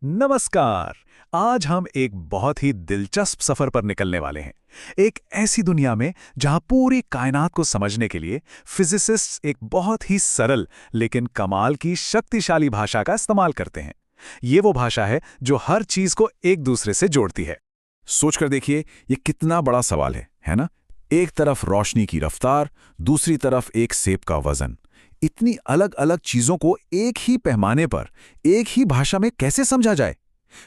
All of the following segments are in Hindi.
नमस्कार। आज हम एक बहुत ही दिलचस्प सफर पर निकलने वाले हैं। एक ऐसी दुनिया में जहां पूरी कायनात को समझने के लिए फिजिसिस्ट्स एक बहुत ही सरल लेकिन कमाल की शक्तिशाली भाषा का इस्तेमाल करते हैं। ये वो भाषा है जो हर चीज को एक दूसरे से जोड़ती है। सोचकर देखिए, ये कितना बड़ा सवाल है ना? एक तरफ रोशनी की रफ्तार, दूसरी तरफ एक सेब का वजन। इतनी अलग अलग चीजों को एक ही पैमाने पर, एक ही भाषा में कैसे समझा जाए?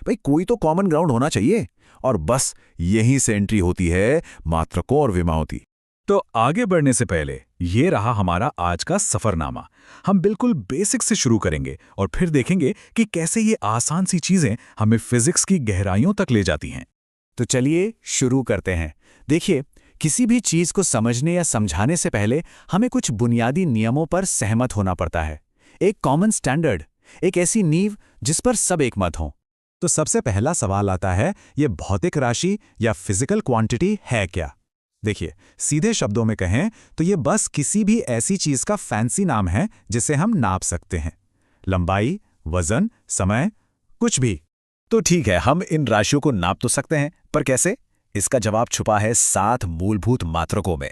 भाई, कोई तो कॉमन ग्राउंड होना चाहिए। और बस यहीं से एंट्री होती है मात्रकों और विमाओं की। तो आगे बढ़ने से पहले ये रहा हमारा आज का सफरनामा। हम बिल्कुल बेसिक से शुरू करेंगे और फिर देखेंगे कि कैसे ये आसान सी चीजें हमें फिजिक्स की गहराइयों तक ले जाती हैं। तो चलिए शुरू करते हैं। देखिए, किसी भी चीज को समझने या समझाने से पहले हमें कुछ बुनियादी नियमों पर सहमत होना पड़ता है। एक कॉमन स्टैंडर्ड, एक ऐसी नींव जिस पर सब एक मत हों। तो सबसे पहला सवाल आता है, ये भौतिक राशि या फिजिकल क्वांटिटी है क्या? देखिए, सीधे शब्दों में कहें तो ये बस किसी भी ऐसी चीज का फैंसी नाम है जिसे हम नाप सकते हैं। लंबाई, वजन, समय, कुछ भी। तो ठीक है, हम इन राशियों को नाप तो सकते हैं, पर कैसे? इसका जवाब छुपा है 7 मूलभूत मात्रकों में।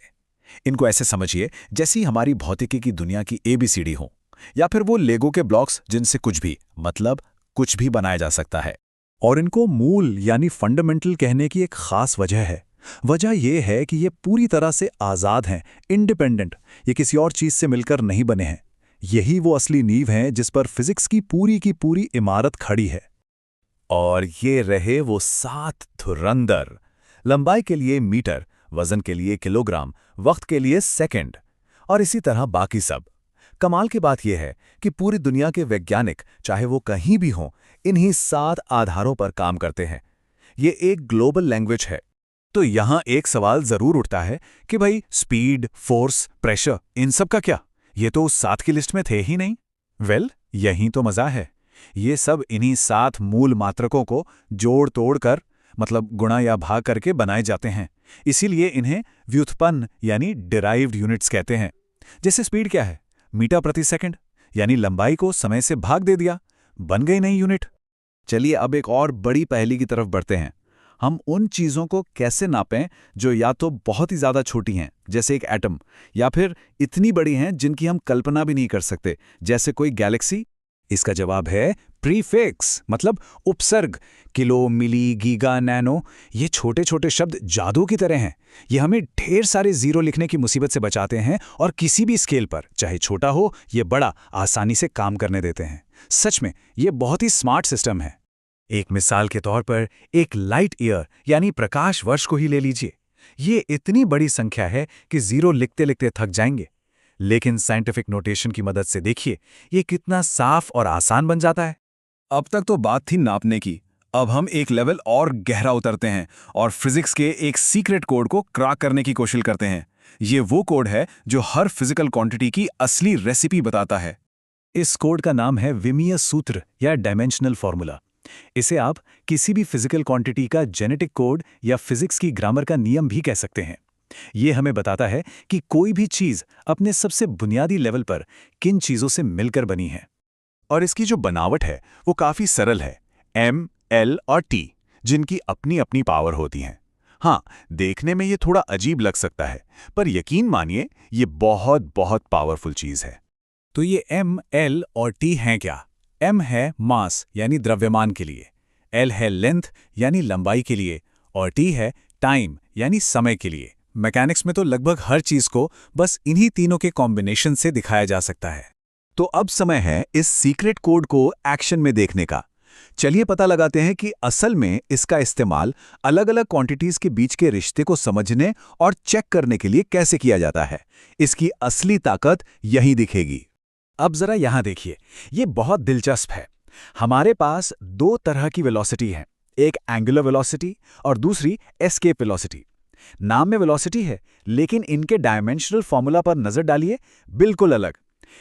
इनको ऐसे समझिए जैसी हमारी भौतिकी की दुनिया की ABCD हो, या फिर वो लेगो के ब्लॉक्स जिनसे कुछ भी, मतलब कुछ भी बनाया जा सकता है। और इनको मूल यानी फंडामेंटल कहने की एक खास वजह है। वजह यह है कि ये पूरी तरह से आज़ाद हैं, इंडिपेंडेंट। ये किसी और चीज़ से मिलकर नहीं बने हैं। यही वो असली नींव हैं जिस पर फिजिक्स की पूरी इमारत खड़ी है। और ये रहे वो 7 धुरंधर। लंबाई के लिए मीटर, वजन के लिए किलोग्राम, वक्त के लिए सेकंड, और इसी तरह बाकी सब। कमाल की बात यह है कि पूरी दुनिया के वैज्ञानिक, चाहे वो कहीं भी हों, इन्हीं 7 आधारों पर काम करते हैं। ये एक ग्लोबल लैंग्वेज है। तो यहां एक सवाल जरूर उठता है कि भाई, स्पीड, फोर्स, प्रेशर, इन सब का क्या? ये तो उस 7 की लिस्ट में थे ही नहीं। यही तो मजा है। ये सब इन्हीं 7 मूल मात्रकों को जोड़ तोड़ कर, मतलब गुणा या भाग करके बनाए जाते हैं। इसीलिए इन्हें व्युत्पन्न यानी डिराइव्ड यूनिट्स कहते हैं। जैसे स्पीड क्या है? मीटर प्रति सेकंड, यानी लंबाई को समय से भाग दे दिया, बन गई नई यूनिट। चलिए अब एक और बड़ी पहेली की तरफ बढ़ते हैं। हम उन चीज़ों को कैसे नापें जो या तो बहुत ही ज़्यादा छोटी हैं, जैसे एक एटम, या फिर इतनी बड़ी हैं जिनकी हम कल्पना भी नहीं कर सकते, जैसे कोई गैलेक्सी? इसका जवाब है प्रीफिक्स, मतलब उपसर्ग। किलो, मिली, गीगा, नैनो, ये छोटे छोटे शब्द जादू की तरह हैं। ये हमें ढेर सारे जीरो लिखने की मुसीबत से बचाते हैं और किसी भी स्केल पर, चाहे छोटा हो या बड़ा, आसानी से काम करने देते हैं। सच में ये बहुत ही स्मार्ट सिस्टम है। एक मिसाल के तौर पर एक लाइट ईयर यानी प्रकाश वर्ष को ही ले लीजिए। ये इतनी बड़ी संख्या है कि जीरो लिखते लिखते थक जाएंगे। लेकिन साइंटिफिक नोटेशन की मदद से देखिए, ये कितना साफ और आसान बन जाता है। अब तक तो बात थी नापने की। अब हम एक लेवल और गहरा उतरते हैं और फिजिक्स के एक सीक्रेट कोड को क्रैक करने की कोशिश करते हैं। ये वो कोड है जो हर फिजिकल क्वांटिटी की असली रेसिपी बताता है। इस कोड का नाम है विमीय सूत्र या डायमेंशनल फॉर्मूला। इसे आप किसी भी फिजिकल क्वांटिटी का जेनेटिक कोड या फिजिक्स की ग्रामर का नियम भी कह सकते हैं। ये हमें बताता है कि कोई भी चीज अपने सबसे बुनियादी लेवल पर किन चीजों से मिलकर बनी है। और इसकी जो बनावट है वो काफी सरल है। M, L और T, जिनकी अपनी अपनी पावर होती हैं। हाँ, देखने में ये थोड़ा अजीब लग सकता है, पर यकीन मानिए ये बहुत बहुत पावरफुल चीज है। तो ये M, L और T हैं क्या? M है मास यानी द्रव्यमान के लिए, L है लेंथ यानी लंबाई के लिए, और T है टाइम यानी समय के लिए। मैकेनिक्स में तो लगभग हर चीज को बस इन्हीं तीनों के कॉम्बिनेशन से दिखाया जा सकता है। तो अब समय है इस सीक्रेट कोड को एक्शन में देखने का। चलिए पता लगाते हैं कि असल में इसका इस्तेमाल अलग अलग क्वांटिटीज के बीच के रिश्ते को समझने और चेक करने के लिए कैसे किया जाता है। इसकी असली ताकत यहीं दिखेगी। अब जरा यहां देखिए, ये बहुत दिलचस्प है। हमारे पास 2 तरह की वेलोसिटी है, एक एंगुलर वेलोसिटी और दूसरी एस्केप वेलोसिटी। नाम में वेलोसिटी है, लेकिन इनके डायमेंशनल फॉर्मूला पर नजर डालिए, बिल्कुल अलग।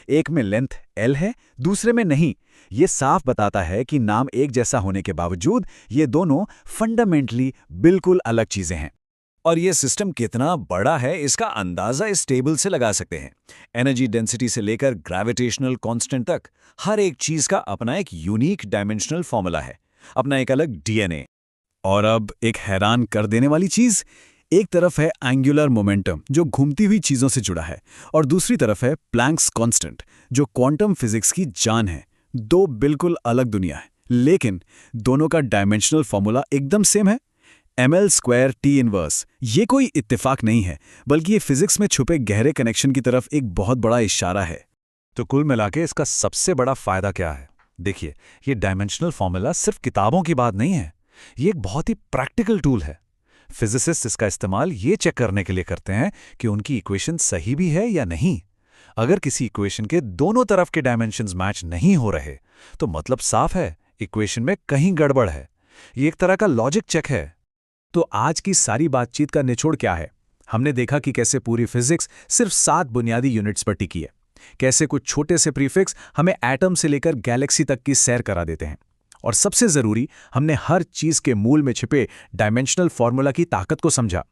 एक में लेंथ L है, दूसरे में नहीं। ये साफ बताता है कि नाम एक जैसा होने के बावजूद ये दोनों फंडामेंटली बिल्कुल अलग चीजें हैं। और ये सिस्टम कितना बड़ा है इसका अंदाजा इस टेबल से लगा सकते हैं। एनर्जी डेंसिटी से लेकर ग्रेविटेशनल कांस्टेंट तक हर एक चीज का अपना एक यूनिक डायमेंशनल फॉर्मूला है। अपना एक अलग डीएनए। और अब एक हैरान कर देने वाली चीज, एक तरफ है एंगुलर मोमेंटम जो घूमती हुई चीजों से जुड़ा है, और दूसरी तरफ है प्लैंक्स कांस्टेंट जो क्वांटम फिजिक्स की जान है। दो बिल्कुल अलग दुनिया है, लेकिन दोनों का डायमेंशनल फॉर्मूला एकदम सेम है, ml² T इनवर्स। ये कोई इत्तेफाक नहीं है, बल्कि ये फिजिक्स में छुपे गहरे कनेक्शन की तरफ एक बहुत बड़ा इशारा है। तो कुल मिलाके इसका सबसे बड़ा फायदा क्या है? देखिए, ये डायमेंशनल फॉर्मूला सिर्फ किताबों की बात नहीं है, ये एक बहुत ही प्रैक्टिकल टूल है। फिजिसिस्ट इसका इस्तेमाल ये चेक करने के लिए करते हैं कि उनकी इक्वेशन सही भी है या नहीं। अगर किसी इक्वेशन के दोनों तरफ के डायमेंशंस मैच नहीं हो रहे, तो मतलब साफ है, इक्वेशन में कहीं गड़बड़ है। ये एक तरह का लॉजिक चेक है। तो आज की सारी बातचीत का निचोड़ क्या है? हमने देखा कि कैसे पूरी फिजिक्स सिर्फ 7 बुनियादी यूनिट्स पर टिकी है, कैसे कुछ छोटे से प्रीफिक्स हमें एटम से लेकर गैलेक्सी तक की सैर करा देते हैं, और सबसे जरूरी, हमने हर चीज के मूल में छिपे डायमेंशनल फॉर्मूला की ताकत को समझा।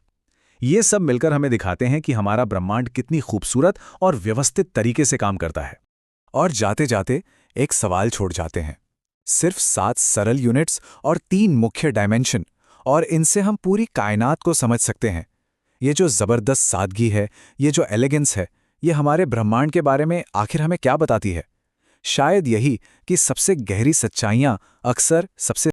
ये सब मिलकर हमें दिखाते हैं कि हमारा ब्रह्मांड कितनी खूबसूरत और व्यवस्थित तरीके से काम करता है। और जाते जाते एक सवाल छोड़ जाते हैं। सिर्फ 7 सरल यूनिट्स और 3 मुख्य डायमेंशन, और इनसे हम पूरी कायनात को समझ सकते हैं। ये जो जबरदस्त सादगी है, ये जो एलिगेंस है, ये हमारे ब्रह्मांड के बारे में आखिर हमें क्या बताती है? शायद यही कि सबसे गहरी सच्चाइयां अक्सर सबसे